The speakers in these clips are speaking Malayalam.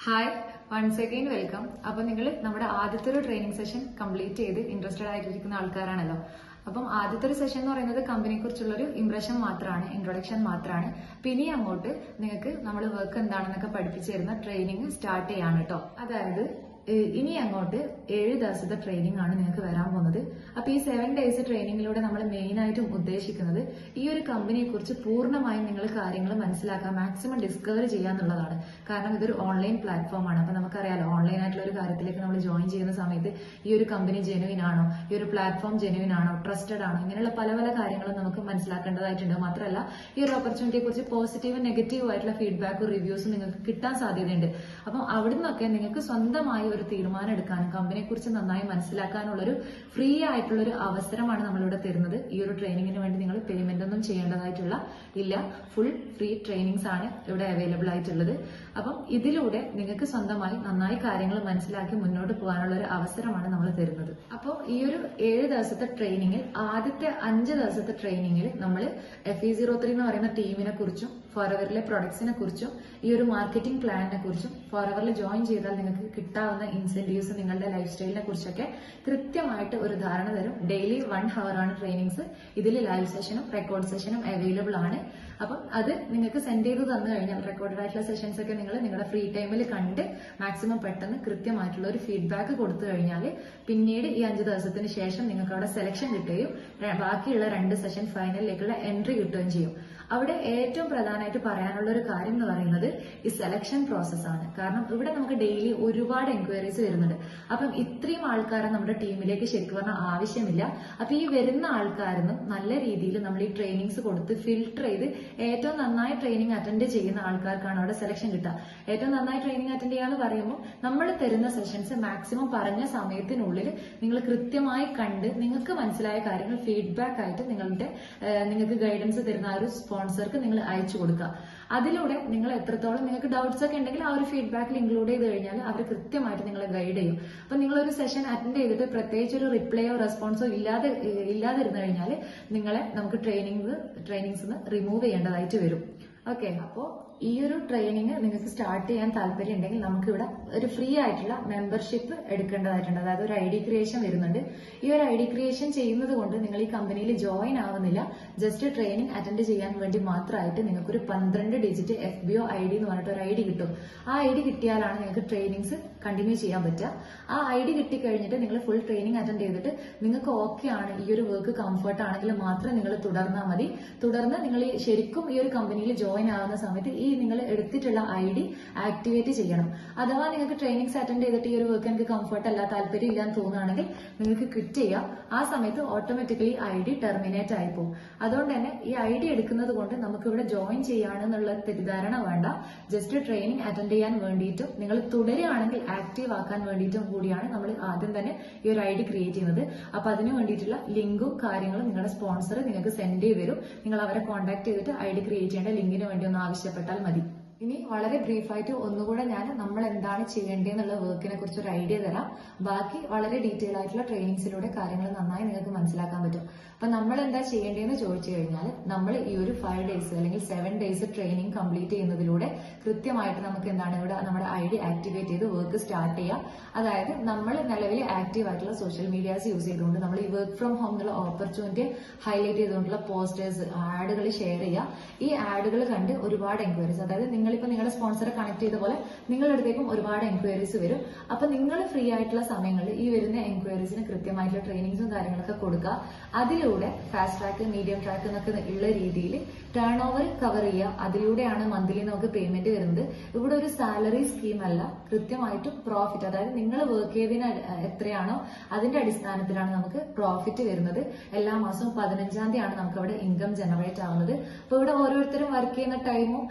Hi once again welcome. അപ്പോൾ നിങ്ങൾ നമ്മുടെ ആദ്യത്തെ ഒരു ട്രെയിനിങ് സെഷൻ കംപ്ലീറ്റ് ചെയ്ത് ഇൻട്രസ്റ്റഡ് ആയിട്ടിരിക്കുന്ന ആൾക്കാരാണല്ലോ. അപ്പം ആദ്യത്തെ ഒരു സെഷൻ എന്ന് പറയുന്നത് കമ്പനിയെ കുറിച്ചുള്ളൊരു ഇംപ്രഷൻ മാത്രമാണ്, ഇൻട്രൊഡക്ഷൻ മാത്രമാണ്. പിന്നെ അങ്ങോട്ട് നിങ്ങൾക്ക് നമ്മൾ വർക്ക് എന്താണെന്നൊക്കെ പഠിപ്പിച്ചു തരുന്ന ട്രെയിനിങ് സ്റ്റാർട്ട് ചെയ്യാണ് കേട്ടോ. അതായത് ഇനി അങ്ങോട്ട് 7 ദിവസത്തെ ട്രെയിനിങ് ആണ് നിങ്ങൾക്ക് വരാൻ പോകുന്നത്. അപ്പൊ ഈ 7 ഡേയ്സ് ട്രെയിനിങ്ങിലൂടെ നമ്മൾ മെയിൻ ആയിട്ടും ഉദ്ദേശിക്കുന്നത് ഈ ഒരു കമ്പനിയെ കുറിച്ച് പൂർണ്ണമായും നിങ്ങൾ കാര്യങ്ങൾ മനസ്സിലാക്കാൻ, മാക്സിമം ഡിസ്കവർ ചെയ്യാന്നുള്ളതാണ്. കാരണം ഇതൊരു ഓൺലൈൻ പ്ലാറ്റ്ഫോം ആണ്. അപ്പൊ നമുക്കറിയാലോ, ഓൺലൈൻ ആയിട്ടുള്ള ഒരു കാര്യത്തിലേക്ക് നമ്മൾ ജോയിൻ ചെയ്യുന്ന സമയത്ത് ഈ ഒരു കമ്പനി ജെനുവിൻ ആണോ, ഈ ഒരു പ്ലാറ്റ്ഫോം ജെനുവിൻ ആണോ, ട്രസ്റ്റഡ് ആണോ, ഇങ്ങനെയുള്ള പല പല കാര്യങ്ങളും നമുക്ക് മനസ്സിലാക്കേണ്ടതായിട്ടുണ്ട്. മാത്രമല്ല ഈ ഒരു ഓപ്പർച്യൂണിറ്റിയെ കുറിച്ച് പോസിറ്റീവ് നെഗറ്റീവ് ആയിട്ടുള്ള ഫീഡ്ബാക്കും റിവ്യൂസും നിങ്ങൾക്ക് കിട്ടാൻ സാധ്യതയുണ്ട്. അപ്പം അവിടെ നിന്നൊക്കെ നിങ്ങൾക്ക് സ്വന്തമായി ഒരു തീരുമാനം എടുക്കാനും കമ്പനിയെ കുറിച്ച് നന്നായി മനസ്സിലാക്കാനുള്ള ഒരു ഫ്രീ ആയിട്ടുള്ള ഒരു അവസരമാണ് നമ്മളിവിടെ തരുന്നത്. ഈ ഒരു ട്രെയിനിങ്ങിന് വേണ്ടി നിങ്ങൾ പേയ്മെന്റ് ഒന്നും ചെയ്യേണ്ടതായിട്ടുള്ള ഇല്ല. ഫുൾ ഫ്രീ ട്രെയിനിങ്സ് ആണ് ഇവിടെ അവൈലബിൾ ആയിട്ടുള്ളത്. അപ്പം ഇതിലൂടെ നിങ്ങൾക്ക് സ്വന്തമായി നന്നായി കാര്യങ്ങൾ മനസ്സിലാക്കി മുന്നോട്ട് പോകാനുള്ള ഒരു അവസരമാണ് നമ്മൾ തരുന്നത്. അപ്പോൾ ഈ ഒരു 7 ദിവസത്തെ ട്രെയിനിങ്ങിൽ ആദ്യത്തെ 5 ദിവസത്തെ ട്രെയിനിങ്ങിൽ നമ്മൾ FE03 എന്ന് പറയുന്ന ടീമിനെ കുറിച്ചും ഫോറവറിലെ പ്രൊഡക്ട്സിനെ കുറിച്ചും ഈ ഒരു മാർക്കറ്റിംഗ് പ്ലാനിനെ കുറിച്ചും ഫോറവറിൽ ജോയിൻ ചെയ്താൽ നിങ്ങൾക്ക് കിട്ടാവുന്ന ഇൻസെന്റീവ്സ്, നിങ്ങളുടെ ലൈഫ് സ്റ്റൈലിനെ കുറിച്ചൊക്കെ കൃത്യമായിട്ട് ഒരു ധാരണ തരും. ഡെയിലി 1 hour ആണ് ട്രെയിനിങ്സ്. ഇതിൽ ലൈവ് സെഷനും റെക്കോർഡ് സെഷനും അവൈലബിൾ ആണ്. അപ്പം അത് നിങ്ങൾക്ക് സെൻഡ് ചെയ്ത് തന്നു കഴിഞ്ഞാൽ റെക്കോർഡഡ് ആയിട്ടുള്ള സെഷൻസ് ഒക്കെ നിങ്ങൾ നിങ്ങളുടെ ഫ്രീ ടൈമിൽ കണ്ട് മാക്സിമം പെട്ടെന്ന് കൃത്യമായിട്ടുള്ള ഒരു ഫീഡ്ബാക്ക് കൊടുത്തു കഴിഞ്ഞാൽ പിന്നീട് ഈ 5 ദിവസത്തിന് ശേഷം നിങ്ങൾക്ക് അവിടെ സെലക്ഷൻ കിട്ടുകയും ബാക്കിയുള്ള 2 സെഷൻ ഫൈനലിലേക്കുള്ള എൻട്രി കിട്ടുകയും ചെയ്യും. അവിടെ ഏറ്റവും പ്രധാനമായിട്ട് പറയാനുള്ള ഒരു കാര്യം എന്ന് പറയുന്നത് ഈ സെലക്ഷൻ പ്രോസസ്സാണ്. കാരണം ഇവിടെ നമുക്ക് ഡെയിലി ഒരുപാട് എൻക്വയറീസ് വരുന്നുണ്ട്. അപ്പം ഇത്രയും ആൾക്കാരെ നമ്മുടെ ടീമിലേക്ക് ശരിക്കും പറഞ്ഞാൽ ആവശ്യമില്ല. അപ്പൊ ഈ വരുന്ന ആൾക്കാരിന്ന് നല്ല രീതിയിൽ നമ്മൾ ഈ ട്രെയിനിങ്സ് കൊടുത്ത് ഫിൽട്ടർ ചെയ്ത് ഏറ്റവും നന്നായി ട്രെയിനിങ് അറ്റൻഡ് ചെയ്യുന്ന ആൾക്കാർക്കാണ് അവിടെ സെലക്ഷൻ കിട്ടുക. ഏറ്റവും നന്നായി ട്രെയിനിങ് അറ്റൻഡ് ചെയ്യാന്ന് പറയുമ്പോൾ നമ്മൾ തരുന്ന സെഷൻസ് മാക്സിമം പറഞ്ഞ സമയത്തിനുള്ളിൽ നിങ്ങൾ കൃത്യമായി കണ്ട് നിങ്ങൾക്ക് മനസ്സിലായ കാര്യങ്ങൾ ഫീഡ്ബാക്ക് ആയിട്ട് നിങ്ങൾക്ക് ഗൈഡൻസ് തരുന്ന ആ ഒരു സ്പോൺസർക്ക് നിങ്ങൾ അയച്ചു കൊടുക്കുക. അതിലൂടെ നിങ്ങൾ എത്രത്തോളം നിങ്ങൾക്ക് ഡൗട്ട്സ് ഒക്കെ ഉണ്ടെങ്കിൽ ആ ഒരു ഫീഡ്ബാക്കിൽ ഇൻക്ലൂഡ് ചെയ്ത് കഴിഞ്ഞാൽ അവർ കൃത്യമായിട്ട് നിങ്ങളെ ഗൈഡ് ചെയ്യും. അപ്പൊ നിങ്ങളൊരു സെഷൻ അറ്റൻഡ് ചെയ്തിട്ട് പ്രത്യേകിച്ച് ഒരു റിപ്ലൈയോ റെസ്പോൺസോ ഇല്ലാതിരുന്നു കഴിഞ്ഞാൽ നിങ്ങളെ നമുക്ക് ട്രെയിനിങ്സ് റിമൂവ് ചെയ്യേണ്ടതായിട്ട് വരും. ഓക്കെ, അപ്പോൾ ഈ ഒരു ട്രെയിനിങ് നിങ്ങൾക്ക് സ്റ്റാർട്ട് ചെയ്യാൻ താല്പര്യം ഉണ്ടെങ്കിൽ നമുക്കിവിടെ ഒരു ഫ്രീ ആയിട്ടുള്ള മെമ്പർഷിപ്പ് എടുക്കേണ്ടതായിട്ടുണ്ട്. അതായത് ഒരു ID ക്രിയേഷൻ വരുന്നുണ്ട്. ഈ ഒരു ID ക്രിയേഷൻ ചെയ്യുന്നത് കൊണ്ട് നിങ്ങൾ ഈ കമ്പനിയിൽ ജോയിൻ ആവുന്നില്ല. ജസ്റ്റ് ട്രെയിനിങ് അറ്റൻഡ് ചെയ്യാൻ വേണ്ടി മാത്രമായിട്ട് നിങ്ങൾക്കൊരു 12 ഡിജിറ്റ് FBO ID എന്ന് പറഞ്ഞിട്ട് ഒരു ID കിട്ടും. ആ ID കിട്ടിയാലാണ് നിങ്ങൾക്ക് ട്രെയിനിങ്സ് കണ്ടിന്യൂ ചെയ്യാൻ പറ്റുക. ആ ID കിട്ടിക്കഴിഞ്ഞിട്ട് നിങ്ങൾ ഫുൾ ട്രെയിനിങ് അറ്റൻഡ് ചെയ്തിട്ട് നിങ്ങൾക്ക് ഓക്കെ ആണ്, ഈ ഒരു വർക്ക് കംഫർട്ട് ആണെങ്കിൽ മാത്രം നിങ്ങൾ തുടർന്നാൽ മതി. തുടർന്ന് നിങ്ങൾ ശരിക്കും ഈ ഒരു കമ്പനിയിൽ ജോയിൻ ആവുന്ന സമയത്ത് ഈ നിങ്ങൾ എടുത്തിട്ടുള്ള ID ആക്ടിവേറ്റ് ചെയ്യണം. അഥവാ നിങ്ങൾക്ക് ട്രെയിനിങ്സ് അറ്റൻഡ് ചെയ്തിട്ട് ഈ ഒരു വർക്ക് എനിക്ക് കംഫർട്ട് അല്ല, താല്പര്യം ഇല്ലാന്ന് തോന്നുകയാണെങ്കിൽ നിങ്ങൾക്ക് ക്വിറ്റ് ചെയ്യാം. ആ സമയത്ത് ഓട്ടോമാറ്റിക്കലി ID ടെർമിനേറ്റ് ആയി പോകും. അതുകൊണ്ട് തന്നെ ഈ ID എടുക്കുന്നത് കൊണ്ട് നമുക്ക് ഇവിടെ ജോയിൻ ചെയ്യാണെന്നുള്ള തെറ്റിദ്ധാരണ വേണ്ട. ജസ്റ്റ് ട്രെയിനിങ് അറ്റൻഡ് ചെയ്യാൻ വേണ്ടിയിട്ടും നിങ്ങൾ തുടരുകയാണെങ്കിൽ ആക്റ്റീവ് ആക്കാൻ വേണ്ടിയിട്ടും കൂടിയാണ് നമ്മൾ ആദ്യം തന്നെ ഈ ഒരു ID ക്രിയേറ്റ് ചെയ്യുന്നത്. അപ്പൊ അതിന് വേണ്ടിയിട്ടുള്ള ലിങ്കും കാര്യങ്ങളും നിങ്ങളുടെ സ്പോൺസർ നിങ്ങൾക്ക് സെൻഡ് ചെയ്ത് തരും. നിങ്ങൾ അവരെ കോൺടാക്ട് ചെയ്തിട്ട് ID ക്രിയേറ്റ് ചെയ്യേണ്ട ലിങ്കിന് വേണ്ടി ഒന്ന് ആവശ്യപ്പെട്ടാൽ മതി. ഇനി വളരെ ബ്രീഫായിട്ട് ഒന്നുകൂടെ നമ്മൾ എന്താണ് ചെയ്യേണ്ടതെന്നുള്ള വർക്കിനെ കുറിച്ച് ഒരു ഐഡിയ തരാം. ബാക്കി വളരെ ഡീറ്റെയിൽ ആയിട്ടുള്ള ട്രെയിനിങ്സിലൂടെ കാര്യങ്ങൾ നന്നായി നിങ്ങൾക്ക് മനസ്സിലാക്കാൻ പറ്റും. അപ്പൊ നമ്മൾ എന്താ ചെയ്യേണ്ടതെന്ന് ചോദിച്ചു കഴിഞ്ഞാൽ നമ്മൾ ഈ ഒരു 5 ഡേയ്സ് അല്ലെങ്കിൽ 7 ഡേയ്സ് ട്രെയിനിങ് കംപ്ലീറ്റ് ചെയ്യുന്നതിലൂടെ കൃത്യമായിട്ട് നമുക്ക് എന്താണ് ഇവിടെ നമ്മുടെ ID ആക്ടിവേറ്റ് ചെയ്ത് വർക്ക് സ്റ്റാർട്ട് ചെയ്യാം. അതായത് നമ്മൾ നിലവിൽ ആക്റ്റീവ് ആയിട്ടുള്ള സോഷ്യൽ മീഡിയാസ് യൂസ് ചെയ്തുകൊണ്ട് നമ്മൾ ഈ വർക്ക് ഫ്രം ഹോം എന്നുള്ള ഓപ്പർച്യൂണിറ്റി ഹൈലൈറ്റ് ചെയ്തുകൊണ്ടുള്ള പോസ്റ്റേഴ്സ്, ആഡുകൾ ഷെയർ ചെയ്യുക. ഈ ആഡുകൾ കണ്ട് ഒരുപാട് എൻക്വയറീസ്, അതായത് നിങ്ങളിപ്പോ നിങ്ങളുടെ സ്പോൺസറെ കണക്ട് ചെയ്ത പോലെ നിങ്ങളുടെ അടുത്തേക്കും ഒരുപാട് എൻക്വയറീസ് വരും. അപ്പൊ നിങ്ങൾ ഫ്രീ ആയിട്ടുള്ള സമയങ്ങളിൽ ഈ വരുന്ന എൻക്വയറീസിന് കൃത്യമായിട്ടുള്ള ട്രെയിനിങ്സും കാര്യങ്ങളൊക്കെ കൊടുക്കുക. അതിലൂടെ ഫാസ്റ്റ് ട്രാക്ക്, മീഡിയം ട്രാക്ക് എന്നൊക്കെ ഉള്ള രീതിയിൽ ടേൺ ഓവർ കവർ ചെയ്യുക. അതിലൂടെയാണ് മന്ത്ലി നമുക്ക് പേയ്മെന്റ് വരുന്നത്. ഇവിടെ ഒരു സാലറി സ്കീം അല്ല, കൃത്യമായിട്ടും പ്രോഫിറ്റ്, അതായത് നിങ്ങൾ വർക്ക് ചെയ്തതിന് എത്രയാണോ അതിന്റെ അടിസ്ഥാനത്തിലാണ് നമുക്ക് പ്രോഫിറ്റ് വരുന്നത്. എല്ലാ മാസവും 15-ാം തീയതിയാണ് നമുക്ക് അവിടെ ഇൻകം ജനറേറ്റ് ആവുന്നത്. അപ്പൊ ഇവിടെ ഓരോരുത്തരും വർക്ക് ചെയ്യുന്ന ടൈമും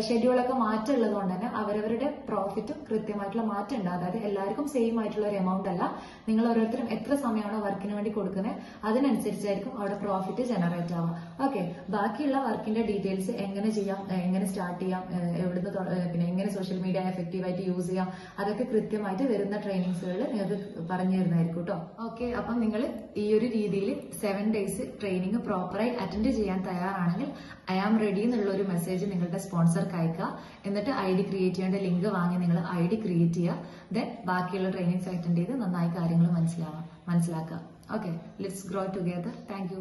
ഷെഡ്യൂളൊക്കെ മാറ്റമുള്ളത് കൊണ്ട് തന്നെ അവരവരുടെ പ്രോഫിറ്റും കൃത്യമായിട്ടുള്ള മാറ്റം ഉണ്ട്. അതായത് എല്ലാവർക്കും സെയിം ആയിട്ടുള്ള ഒരു എമൗണ്ട് അല്ല. നിങ്ങൾ ഓരോരുത്തരും എത്ര സമയമാണോ വർക്കിന് വേണ്ടി കൊടുക്കുന്നത് അതിനനുസരിച്ചായിരിക്കും അവിടെ പ്രോഫിറ്റ് ജനറേറ്റ് ആവുക. ഓക്കെ, ബാക്കിയുള്ള വർക്കിന്റെ ഡീറ്റെയിൽസ് എങ്ങനെ ചെയ്യാം, എങ്ങനെ സ്റ്റാർട്ട് ചെയ്യാം, എവിടുന്ന് പിന്നെ എങ്ങനെ സോഷ്യൽ മീഡിയ എഫക്റ്റീവായിട്ട് യൂസ് ചെയ്യാം, അതൊക്കെ കൃത്യമായിട്ട് വരുന്ന ട്രെയിനിങ്സുകൾ നിങ്ങൾക്ക് പറഞ്ഞു തരുന്നതായിരിക്കും കേട്ടോ. ഓക്കെ, അപ്പം നിങ്ങൾ ഈ ഒരു രീതിയിൽ 7 ഡേയ്സ് ട്രെയിനിങ് പ്രോപ്പറായി അറ്റൻഡ് ചെയ്യാൻ തയ്യാറാണെങ്കിൽ ഐ ആം റെഡി എന്നുള്ള ഒരു മെസ്സേജ് നിങ്ങളുടെ സ്പോൺസർക്ക് അയക്കുക. എന്നിട്ട് ID ക്രിയേറ്റ് ചെയ്യേണ്ട ലിങ്ക് വാങ്ങി ആദ്യം നിങ്ങൾ ID ക്രിയേറ്റ് ചെയ്യുക. ദെൻ ബാക്കിയുള്ള ട്രെയിനിങ്സ് അറ്റൻഡ് ചെയ്ത് നന്നായി കാര്യങ്ങൾ മനസ്സിലാക്കുക. Okay, let's grow together. Thank you.